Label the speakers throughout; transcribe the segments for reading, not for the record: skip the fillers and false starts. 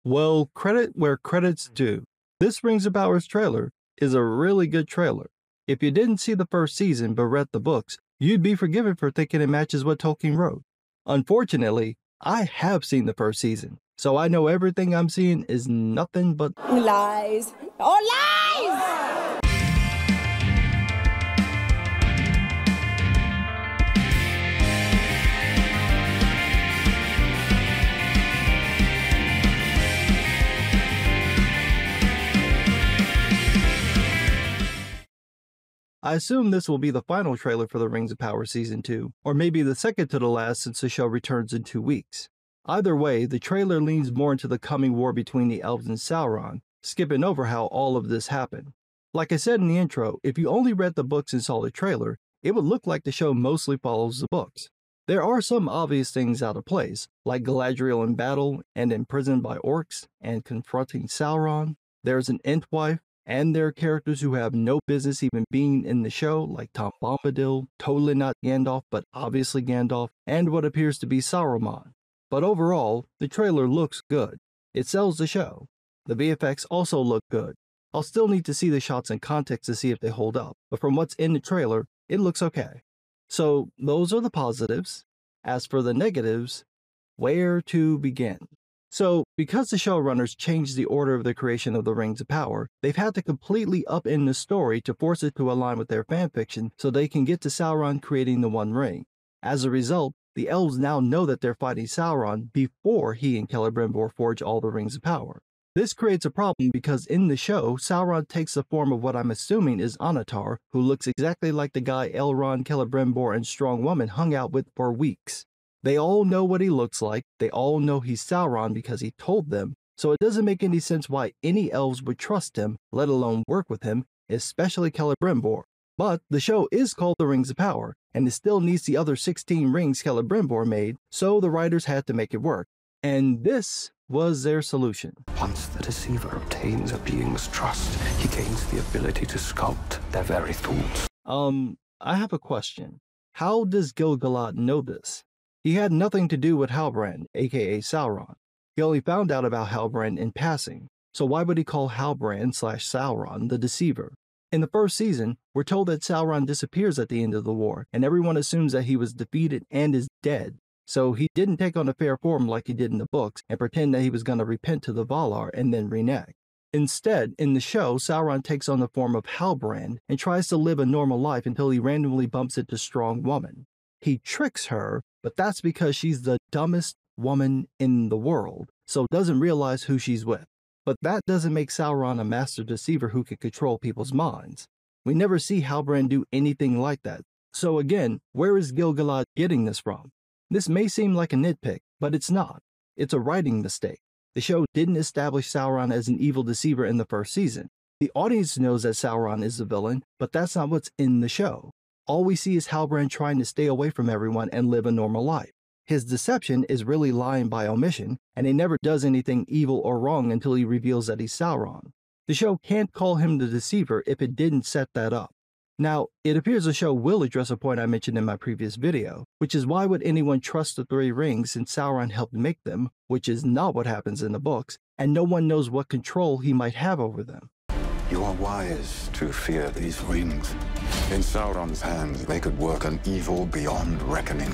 Speaker 1: Well, credit where credit's due. This Rings of Power's trailer is a really good trailer. If you didn't see the first season but read the books, you'd be forgiven for thinking it matches what Tolkien wrote. Unfortunately, I have seen the first season, so I know everything I'm seeing is nothing but
Speaker 2: lies. Oh, lies!
Speaker 1: I assume this will be the final trailer for the Rings of Power Season 2, or maybe the second to the last since the show returns in 2 weeks. Either way, the trailer leans more into the coming war between the elves and Sauron, skipping over how all of this happened. Like I said in the intro, if you only read the books and saw the trailer, it would look like the show mostly follows the books. There are some obvious things out of place, like Galadriel in battle and imprisoned by orcs and confronting Sauron. There's an Entwife, and there are characters who have no business even being in the show, like Tom Bombadil, totally not Gandalf, but obviously Gandalf, and what appears to be Saruman. But overall, the trailer looks good. It sells the show. The VFX also look good. I'll still need to see the shots in context to see if they hold up, but from what's in the trailer, it looks okay. So those are the positives. As for the negatives, where to begin? So, because the showrunners changed the order of the creation of the Rings of Power, they've had to completely upend the story to force it to align with their fanfiction so they can get to Sauron creating the One Ring. As a result, the elves now know that they're fighting Sauron before he and Celebrimbor forge all the Rings of Power. This creates a problem because in the show, Sauron takes the form of what I'm assuming is Annatar, who looks exactly like the guy Elrond, Celebrimbor, and Strong Woman hung out with for weeks. They all know what he looks like, they all know he's Sauron because he told them, so it doesn't make any sense why any elves would trust him, let alone work with him, especially Celebrimbor. But the show is called The Rings of Power, and it still needs the other 16 rings Celebrimbor made, so the writers had to make it work. And this was their solution.
Speaker 3: Once the deceiver obtains a being's trust, he gains the ability to sculpt their very thoughts.
Speaker 1: I have a question. How does Gil-galad know this? He had nothing to do with Halbrand, aka Sauron. He only found out about Halbrand in passing, so why would he call Halbrand/Sauron the Deceiver? In the first season, we're told that Sauron disappears at the end of the war, and everyone assumes that he was defeated and is dead. So he didn't take on a fair form like he did in the books and pretend that he was going to repent to the Valar and then renege. Instead, in the show, Sauron takes on the form of Halbrand and tries to live a normal life until he randomly bumps into Strong Woman. He tricks her, but that's because she's the dumbest woman in the world, so doesn't realize who she's with. But that doesn't make Sauron a master deceiver who can control people's minds. We never see Halbrand do anything like that. So again, where is Gil-galad getting this from? This may seem like a nitpick, but it's not. It's a writing mistake. The show didn't establish Sauron as an evil deceiver in the first season. The audience knows that Sauron is the villain, but that's not what's in the show. All we see is Halbrand trying to stay away from everyone and live a normal life. His deception is really lying by omission, and he never does anything evil or wrong until he reveals that he's Sauron. The show can't call him the deceiver if it didn't set that up. Now, it appears the show will address a point I mentioned in my previous video, which is why would anyone trust the three rings since Sauron helped make them, which is not what happens in the books, and no one knows what control he might have over them.
Speaker 3: You are wise to fear these rings. In Sauron's hands, they could work an evil beyond reckoning.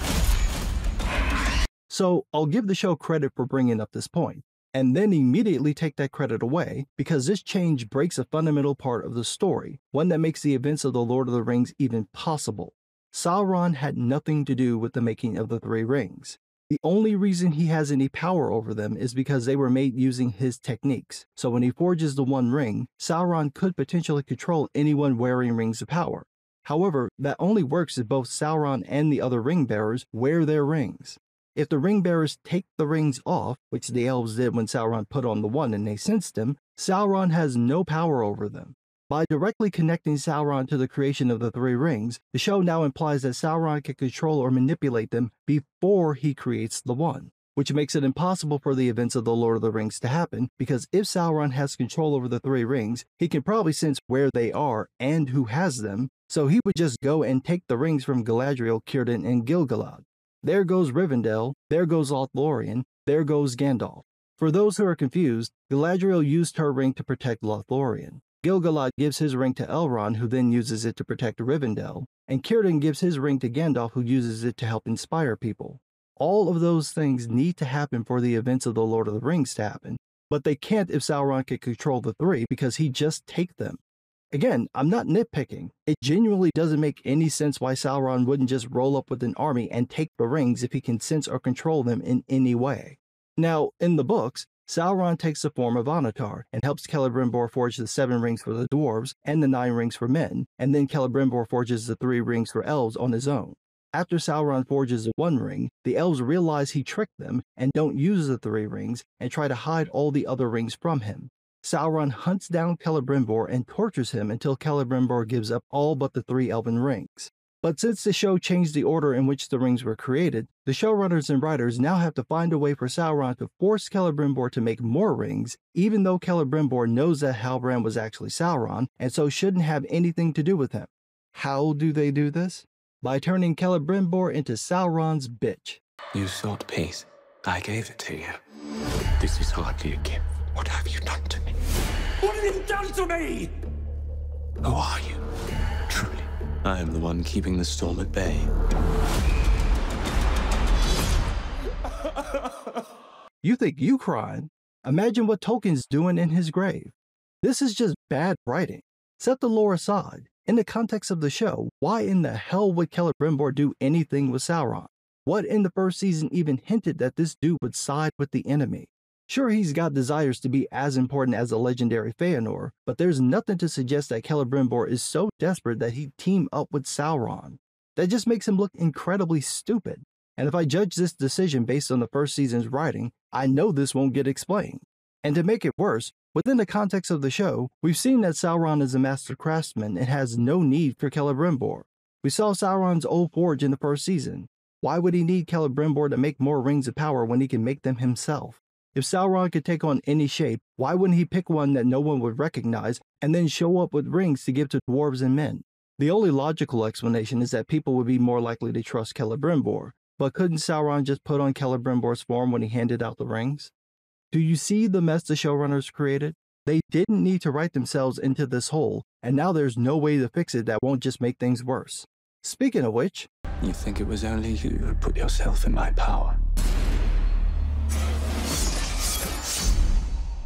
Speaker 1: So, I'll give the show credit for bringing up this point, and then immediately take that credit away, because this change breaks a fundamental part of the story, one that makes the events of The Lord of the Rings even possible. Sauron had nothing to do with the making of the three rings. The only reason he has any power over them is because they were made using his techniques, so when he forges the One Ring, Sauron could potentially control anyone wearing rings of power. However, that only works if both Sauron and the other ring bearers wear their rings. If the ring bearers take the rings off, which the elves did when Sauron put on the one and they sensed him, Sauron has no power over them. By directly connecting Sauron to the creation of the three rings, the show now implies that Sauron can control or manipulate them before he creates the one, which makes it impossible for the events of The Lord of the Rings to happen, because if Sauron has control over the three rings, he can probably sense where they are and who has them, so he would just go and take the rings from Galadriel, Círdan, and Gil-galad. There goes Rivendell, there goes Lothlorien, there goes Gandalf. For those who are confused, Galadriel used her ring to protect Lothlorien. Gil-galad gives his ring to Elrond, who then uses it to protect Rivendell, and Círdan gives his ring to Gandalf, who uses it to help inspire people. All of those things need to happen for the events of the Lord of the Rings to happen, but they can't if Sauron can control the three because he just take them. Again, I'm not nitpicking. It genuinely doesn't make any sense why Sauron wouldn't just roll up with an army and take the rings if he can sense or control them in any way. Now, in the books, Sauron takes the form of Annatar and helps Celebrimbor forge the 7 rings for the dwarves and the 9 rings for men, and then Celebrimbor forges the 3 rings for elves on his own. After Sauron forges the 1 ring, the elves realize he tricked them and don't use the 3 rings and try to hide all the other rings from him. Sauron hunts down Celebrimbor and tortures him until Celebrimbor gives up all but the 3 elven rings. But since the show changed the order in which the rings were created, the showrunners and writers now have to find a way for Sauron to force Celebrimbor to make more rings, even though Celebrimbor knows that Halbrand was actually Sauron, and so shouldn't have anything to do with him. How do they do this? By turning Celebrimbor into Sauron's bitch.
Speaker 4: You sought peace. I gave it to you. This is hardly a gift. What have you done to me? What have you done to me? Who are you? Truly. I am the one keeping the storm at bay.
Speaker 1: You think you crying? Imagine what Tolkien's doing in his grave. This is just bad writing. Set the lore aside. In the context of the show, why in the hell would Celebrimbor do anything with Sauron? What in the first season even hinted that this dude would side with the enemy? Sure, he's got desires to be as important as the legendary Feanor, but there's nothing to suggest that Celebrimbor is so desperate that he'd team up with Sauron. That just makes him look incredibly stupid. And if I judge this decision based on the first season's writing, I know this won't get explained. And to make it worse, within the context of the show, we've seen that Sauron is a master craftsman and has no need for Celebrimbor. We saw Sauron's old forge in the first season. Why would he need Celebrimbor to make more rings of power when he can make them himself? If Sauron could take on any shape, why wouldn't he pick one that no one would recognize and then show up with rings to give to dwarves and men? The only logical explanation is that people would be more likely to trust Celebrimbor, but couldn't Sauron just put on Celebrimbor's form when he handed out the rings? Do you see the mess the showrunners created? They didn't need to write themselves into this hole, and now there's no way to fix it that won't just make things worse. Speaking of which,
Speaker 4: You think it was only you who put yourself in my power?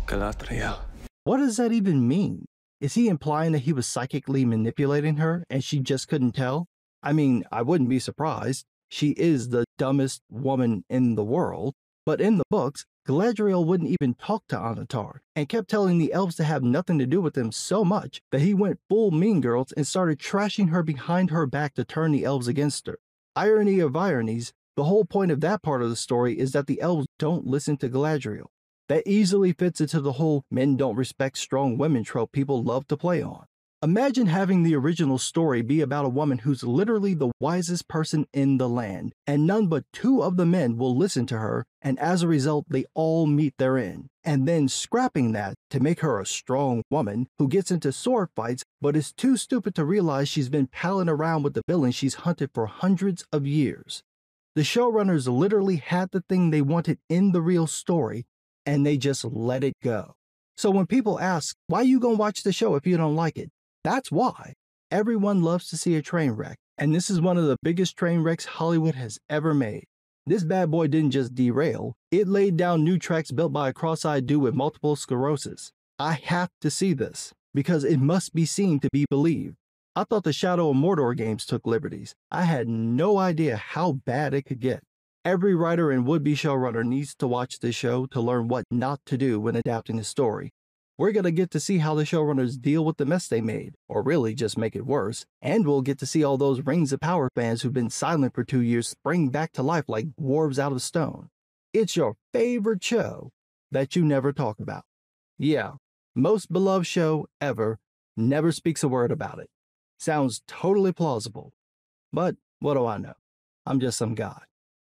Speaker 4: Galadriel.
Speaker 1: what does that even mean? Is he implying that he was psychically manipulating her and she just couldn't tell? I mean, I wouldn't be surprised. She is the dumbest woman in the world. But in the books, Galadriel wouldn't even talk to Annatar and kept telling the elves to have nothing to do with him so much that he went full Mean Girls and started trashing her behind her back to turn the elves against her. Irony of ironies, the whole point of that part of the story is that the elves don't listen to Galadriel. That easily fits into the whole men don't respect strong women trope people love to play on. Imagine having the original story be about a woman who's literally the wisest person in the land, and none but 2 of the men will listen to her, and as a result, they all meet their end. And then scrapping that to make her a strong woman who gets into sword fights but is too stupid to realize she's been palling around with the villain she's hunted for hundreds of years. The showrunners literally had the thing they wanted in the real story, and they just let it go. So when people ask, why you gonna watch the show if you don't like it? That's why. Everyone loves to see a train wreck, and this is one of the biggest train wrecks Hollywood has ever made. This bad boy didn't just derail, it laid down new tracks built by a cross-eyed dude with multiple sclerosis. I have to see this, because it must be seen to be believed. I thought the Shadow of Mordor games took liberties. I had no idea how bad it could get. Every writer and would-be showrunner needs to watch this show to learn what not to do when adapting a story. We're going to get to see how the showrunners deal with the mess they made, or really just make it worse, and we'll get to see all those Rings of Power fans who've been silent for 2 years spring back to life like dwarves out of stone. It's your favorite show that you never talk about. Yeah, most beloved show ever, never speaks a word about it. Sounds totally plausible. But what do I know? I'm just some guy.